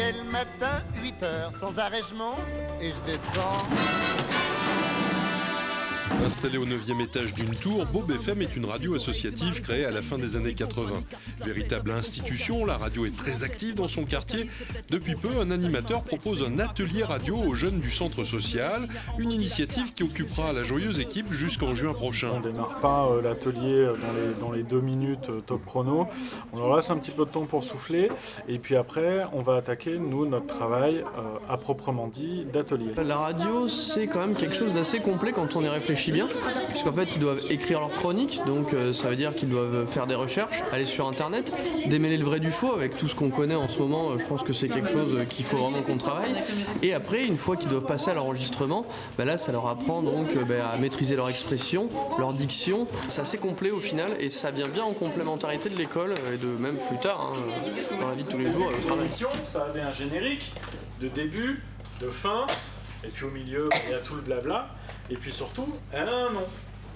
Dès le matin, 8h, sans arrêt je monte et je descends. Installé au 9e étage d'une tour, Bob FM est une radio associative créée à la fin des années 80. Véritable institution, la radio est très active dans son quartier. Depuis peu, un animateur propose un atelier radio aux jeunes du centre social, une initiative qui occupera la joyeuse équipe jusqu'en juin prochain. On ne démarre pas l'atelier dans les 2 minutes top chrono. On leur laisse un petit peu de temps pour souffler et puis après, on va attaquer, nous, notre travail à proprement dit d'atelier. La radio, c'est quand même quelque chose d'assez complet quand on y réfléchit bien, puisqu'en fait ils doivent écrire leur chronique, donc ça veut dire qu'ils doivent faire des recherches, aller sur internet, démêler le vrai du faux avec tout ce qu'on connaît en ce moment. Je pense que c'est quelque chose qu'il faut vraiment qu'on travaille. Et après, une fois qu'ils doivent passer à l'enregistrement, là ça leur apprend donc à maîtriser leur expression, leur diction. C'est assez complet au final et ça vient bien en complémentarité de l'école et de même plus tard dans la vie de tous les jours au travail. Ça avait un générique de début, de fin, et puis au milieu il y a tout le blabla. Et puis surtout, elle a un nom.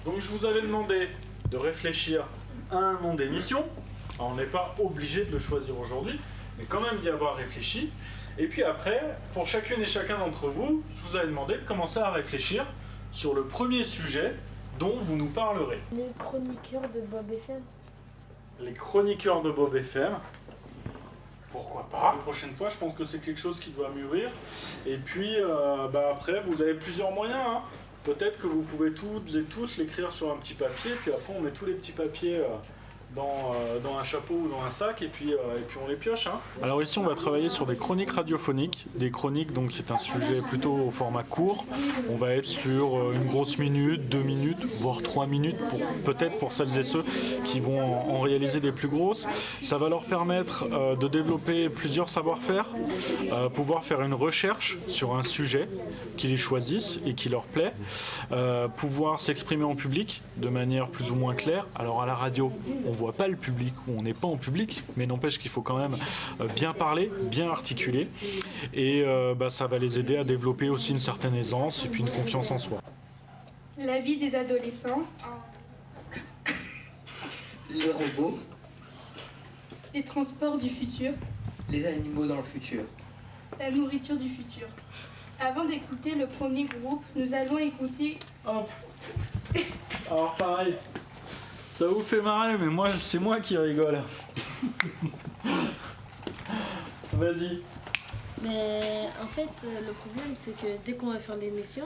Donc je vous avais demandé de réfléchir à un nom d'émission. Alors, on n'est pas obligé de le choisir aujourd'hui, mais quand même d'y avoir réfléchi. Et puis après, pour chacune et chacun d'entre vous, je vous avais demandé de commencer à réfléchir sur le premier sujet dont vous nous parlerez. Les chroniqueurs de Bob FM. Les chroniqueurs de Bob FM. Pourquoi pas? La prochaine fois, je pense que c'est quelque chose qui doit mûrir. Et puis, après, vous avez plusieurs moyens. Peut-être que vous pouvez toutes et tous l'écrire sur un petit papier, puis après on met tous les petits papiers dans un chapeau ou dans un sac, et puis on les pioche. Alors ici on va travailler sur des chroniques radiophoniques. Des chroniques, donc c'est un sujet plutôt au format court. On va être sur une grosse minute, 2 minutes, voire 3 minutes, peut-être pour celles et ceux qui vont en réaliser des plus grosses. Ça va leur permettre de développer plusieurs savoir-faire, pouvoir faire une recherche sur un sujet qu'ils choisissent et qui leur plaît, pouvoir s'exprimer en public de manière plus ou moins claire. Alors à la radio, on voit pas le public, ou on n'est pas en public, mais n'empêche qu'il faut quand même bien parler, bien articuler, et ça va les aider à développer aussi une certaine aisance et puis une confiance en soi. La vie des adolescents. Les robots. Les transports du futur. Les animaux dans le futur. La nourriture du futur. Avant d'écouter le premier groupe, nous allons écouter... Hop. Alors pareil, ça vous fait marrer, mais moi c'est moi qui rigole. Vas-y. Mais en fait, le problème c'est que dès qu'on va faire l'émission,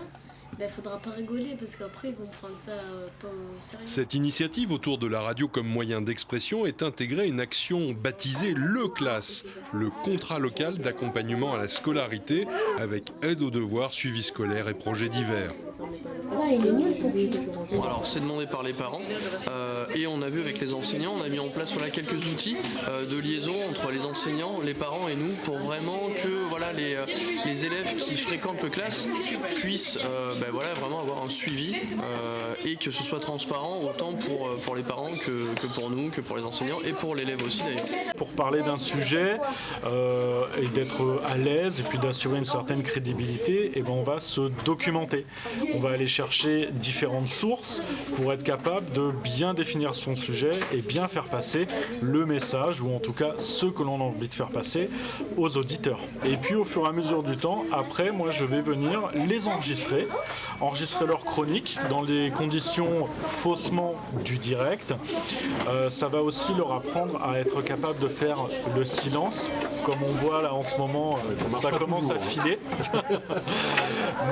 faudra pas rigoler parce qu'après ils vont prendre ça pas au sérieux. Cette initiative autour de la radio comme moyen d'expression est intégrée à une action baptisée Le Classe, le contrat local d'accompagnement à la scolarité avec aide aux devoirs, suivi scolaire et projets divers. Alors c'est demandé par les parents et on a vu avec les enseignants, on a mis en place quelques outils de liaison entre les enseignants, les parents et nous pour vraiment que les élèves qui fréquentent le classe puissent vraiment avoir un suivi et que ce soit transparent autant pour les parents que pour nous, que pour les enseignants et pour l'élève aussi d'ailleurs. Pour parler d'un sujet et d'être à l'aise et puis d'assurer une certaine crédibilité, on va se documenter. On va aller chercher différentes sources pour être capable de bien définir son sujet et bien faire passer le message, ou en tout cas ce que l'on a envie de faire passer aux auditeurs. Et puis au fur et à mesure du temps, après, moi je vais venir les enregistrer leurs chroniques dans les conditions faussement du direct. Ça va aussi leur apprendre à être capable de faire le silence. Comme on voit là en ce moment, ça commence à filer.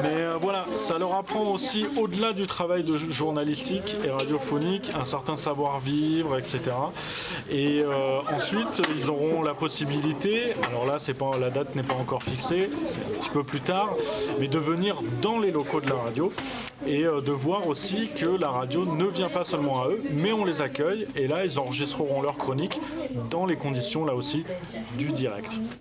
Mais ça leur apprend aussi, au-delà du travail de journalistique et radiophonique, un certain savoir-vivre, etc. Et ensuite, ils auront la possibilité, alors là, la date n'est pas encore fixée, un petit peu plus tard, mais de venir dans les locaux de la radio et de voir aussi que la radio ne vient pas seulement à eux, mais on les accueille, et là, ils enregistreront leurs chroniques dans les conditions, là aussi, du direct.